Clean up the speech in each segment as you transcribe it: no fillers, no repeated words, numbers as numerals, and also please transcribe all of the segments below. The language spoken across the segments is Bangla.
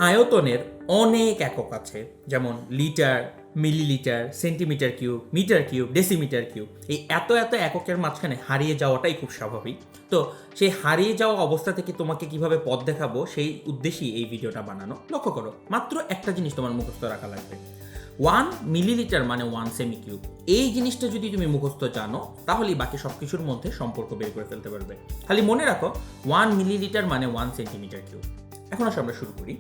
আয়তনের অনেক একক আছে, যেমন litre, millilitre, centimetre cube, metre cube, decimetre cube. এই এত এত এককের মাঝখানে হারিয়ে যাওয়াটাই খুব স্বাভাবিক। তো সেই হারিয়ে যাওয়া অবস্থা থেকে তোমাকে কিভাবে পথ দেখাবো সেই উদ্দেশ্যেই এই ভিডিওটা বানানো। লক্ষ্য করো, মাত্র একটা জিনিস তোমার মুখস্থ রাখা লাগবে। 1 মিলিলিটার মানে 1 সেমি কিউব। এই জিনিসটা যদি তুমি মুখস্থ জানো, তাহলেই বাকি সব কিছুর মধ্যে সম্পর্ক বের করে ফেলতে পারবে। খালি মনে রাখো 1 মিলিলিটার মানে 1 সেন্টিমিটার কিউব। এখন আসলে আমরা শুরু করি।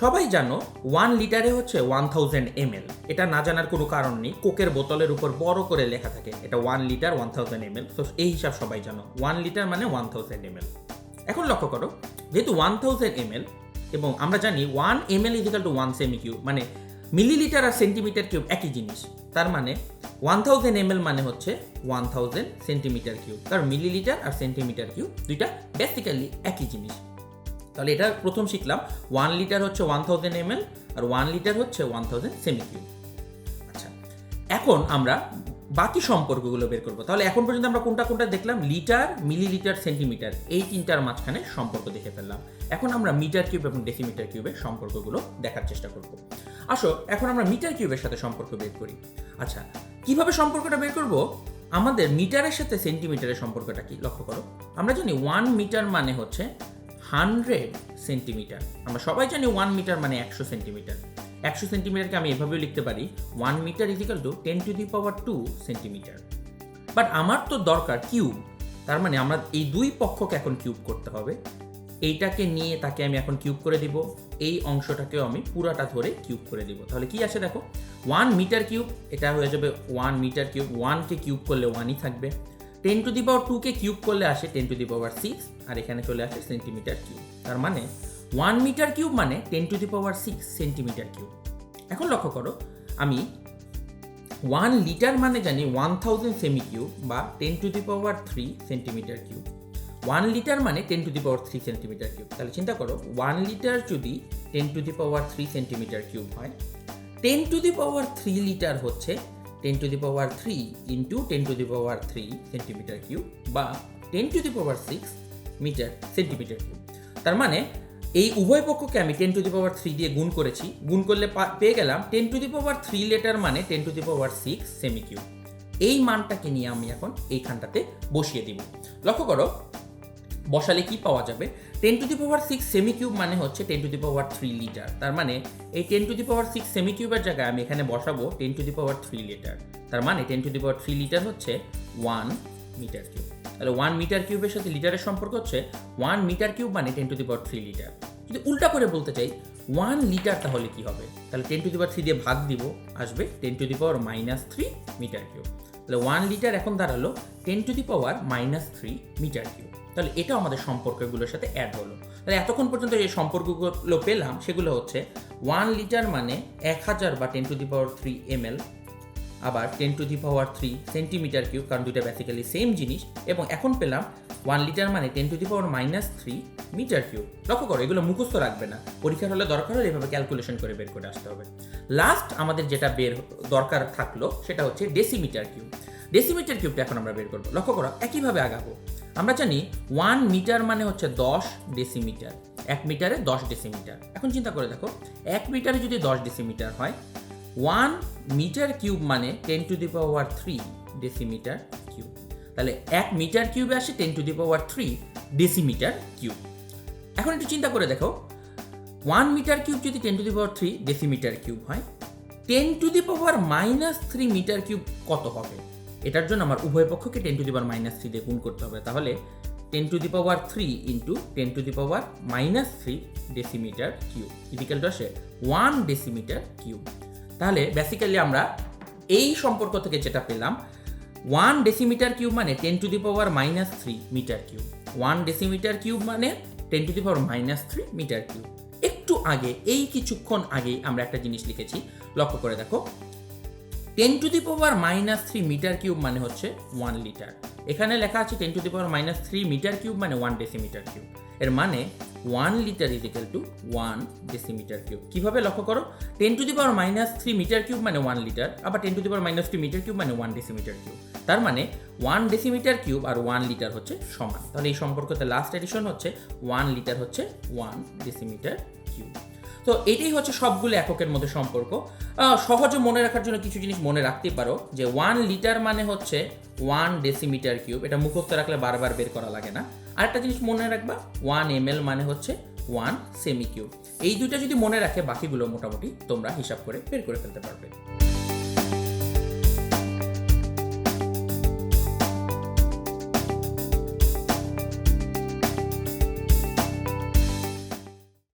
সবাই জানো 1 লিটারে হচ্ছে 1000 ml। এটা না জানার কোনো কারণ নেই, কোকের বোতলের উপর বড় করে লেখা থাকে এটা 1 লিটার 1000 ml। তো এই হিসাব সবাই জানো, 1 লিটার মানে 1000 ml। এখন লক্ষ্য করো, যেহেতু 1000 ml এবং আমরা জানি 1 ml ইজিক্যাল টু 1 সেমি কিউব, মানে মিলিলিটার আর সেন্টিমিটার কিউব একই জিনিস। তার মানে 1000 ml মানে হচ্ছে 1000 সেন্টিমিটার কিউব, কারণ মিলিলিটার আর সেন্টিমিটার কিউব দুইটা বেসিক্যালি একই জিনিস। তাহলে এটা প্রথম শিখলাম, 1 লিটার হচ্ছে 1000 ml আর 1 লিটার হচ্ছে 1000 সেমি কিউব। আচ্ছা, এখন আমরা বাকি সম্পর্কগুলো বের করবো। তাহলে এখন পর্যন্ত আমরা কোনটা কোনটা দেখলাম? লিটার, মিলিলিটার, সেন্টিমিটার, এই তিনটার মাঝখানে সম্পর্ক দেখে ফেললাম। এখন আমরা মিটার কিউব এবং ডেসিমিটার কিউবের সম্পর্কগুলো দেখার চেষ্টা করব। আসো এখন আমরা মিটার কিউবের সাথে সম্পর্ক বের করি। আচ্ছা, কিভাবে সম্পর্কটা বের করব? আমাদের মিটারের সাথে সেন্টিমিটারের সম্পর্কটা কি লক্ষ্য করো। আমরা জানি 1 মিটার মানে হচ্ছে 100 সেন্টিমিটার। আমরা সবাই জানি 1 মিটার মানে 100 সেন্টিমিটার। 100 সেন্টিমিটারকে আমি এভাবেও লিখতে পারি 1 metre is equal to 10 to the power 2 centimetre. But আমার তো দরকার কিউব, তার মানে আমরা এই দুই পক্ষকে এখন কিউব করতে হবে। এইটাকে নিয়ে তাকে আমি এখন কিউব করে দিব, এই অংশটাকেও আমি পুরাটা ধরে কিউব করে দিব। তাহলে কি আসে দেখো, 1 মিটার কিউব, এটা হয়ে যাবে 1 মিটার কিউব। 1কে কিউব করলে 1ই থাকবে। 10 টু দি পাওয়ার 2কে কিউব করলে আসে 10 টু দি পাওয়ার 6, আর এখানে চলে আসে সেন্টিমিটার কিউব। তার মানে 1 মিটার কিউব মানে 10 to the power 6 centimetre cube. এখন লক্ষ্য করো, আমি 1 লিটার মানে জানি 1000 সেমি কিউব বা 10 to the power 3 centimetre cube. 1 litre মানে 10 to the power 3 centimetre cube. তাহলে চিন্তা করো, 1 লিটার যদি 10 to the power 3 centimetre cube হয়, 10 টু দি পাওয়ার 3 লিটার হচ্ছে 10 to the power 3 into 10 to the power 3 centimetre cube বা 10 to the power 6 metre centimetre cube. তার মানে এই উভয় পক্ষকে আমি 10 টু দি পাওয়ার 3 দিয়ে গুণ করেছি। গুণ করলে পেয়ে গেলাম 10 টু দি পাওয়ার 3 লিটার মানে 10 to the power 6 semi cube. এই মানটাকে নিয়ে আমি এখন এইখানটাতে বসিয়ে দিব। লক্ষ্য করো, বসালে কি পাওয়া যাবে? 10 to the power 6 semi cube মানে হচ্ছে 10 টু দি পাওয়ার 3 লিটার। তার মানে এই 10 টু দি পাওয়ার 6 সেমি কিউবের জায়গায় আমি এখানে বসাবো 10 টু দি পাওয়ার 3 লিটার। তার মানে 10 টু দি পাওয়ার 3 লিটার হচ্ছে 1 মিটার কিউব। তাহলে 1 মিটার কিউবের সাথে লিটারের সম্পর্ক হচ্ছে 1 মিটার কিউব মানে 10 টু দি পাওয়ার 3 লিটার। যদি উল্টা করে বলতে চাই 1 লিটার, তাহলে কি হবে? তাহলে 10 টু দি পাওয়ার 3 দিয়ে ভাগ দিব, আসবে 10 to the power -3 metre cube. তাহলে 1 লিটার এখন দাঁড়ালো 10 to the power -3 metre cube. তাহলে এটা আমাদের সম্পর্কগুলোর সাথে অ্যাড হলো। তাহলে এতক্ষণ পর্যন্ত যে সম্পর্কগুলো পেলাম সেগুলো হচ্ছে 1 লিটার মানে 1000 বা 10 টু দি পাওয়ার 3 ml, আবার 10 to the power 3 centimetre cube, কারণ দুইটা বেসিক্যালি সেম জিনিস। এবং এখন পেলাম 1 লিটার মানে 10 to the power -3 metre cube. লক্ষ্য করো, এগুলো মুখস্থ রাখবে না, পরীক্ষার হলে দরকার হলে এভাবে ক্যালকুলেশন করে বের করে আসতে হবে। লাস্ট আমাদের যেটা দরকার থাকলো সেটা হচ্ছে ডেসিমিটার কিউব। ডেসিমিটার কিউবটা এখন আমরা বের করবো। লক্ষ্য করো, একইভাবে আগাবো। আমরা জানি 1 মিটার মানে হচ্ছে 10 ডেসিমিটার, 1 মিটারে 10 ডেসিমিটার। এখন চিন্তা করে দেখো, 1 মিটারে যদি 10 ডেসিমিটার হয়, 1 মিটার কিউব মানে 10 to the power 3 decimetre cube. তাহলে 1 মিটার কিউবে আসে 10 to the power 3 decimetre cube. এখন একটু চিন্তা করে দেখো, 1 মিটার কিউব যদি 10 to the power 3 decimetre cube হয়, 10 to the power -3 metre cube কত হবে? এটার জন্য আমার উভয় পক্ষকে 10 টু দি পাওয়ার -3 দিয়ে গুণ করতে হবে। তাহলে 10 to the power 3 into 10 to the power -3 decimetre cube equal to আসে 1 ডেসিমিটার কিউব। তাহলে বেসিক্যালি আমরা এই সম্পর্ক থেকে যেটা পেলাম, 1 ডেসিমিটার কিউব মানে 10 to the power -3 metre cube. 1 decimetre cube মানে 10 to the power -3 metre cube. একটু আগে, এই কিছুক্ষণ আগেই আমরা একটা জিনিস লিখেছি, লক্ষ্য করে দেখো, 10 to the power -3 metre cube মানে হচ্ছে 1 লিটার। এখানে লেখা আছে 10 to the power -3 metre cube মানে 1 ডেসিমিটার কিউব। এর মানে 1 litre is equal to 1 decimetre cube. কিভাবে? লক্ষ্য করো, 10 to the power -3 metre cube মানে 1 লিটার, আবার 10 to the power -3 metre cube মানে 1 ডেসিমিটার কিউব। তার মানে 1 ডেসিমিটার কিউব আর 1 লিটার হচ্ছে সমান। তাহলে এই সম্পর্কতে লাস্ট এডিশন হচ্ছে 1 লিটার হচ্ছে 1 ডেসিমিটার কিউব। তো এটাই হচ্ছে সবগুলো এককের মধ্যে সম্পর্ক। সহজে মনে রাখার জন্য কিছু জিনিস মনে রাখতেই পারো, যে 1 লিটার মানে হচ্ছে 1 ডেসিমিটার কিউব, এটা মুখস্থ রাখলে বারবার বের করা লাগে না। আরেকটা জিনিস মনে রাখবা, 1 ml মানে হচ্ছে 1 সেমি কিউব। এই দুইটা যদি মনে রাখে, বাকিগুলো মোটামুটি তোমরা হিসাব করে বের করে ফেলতে পারবে।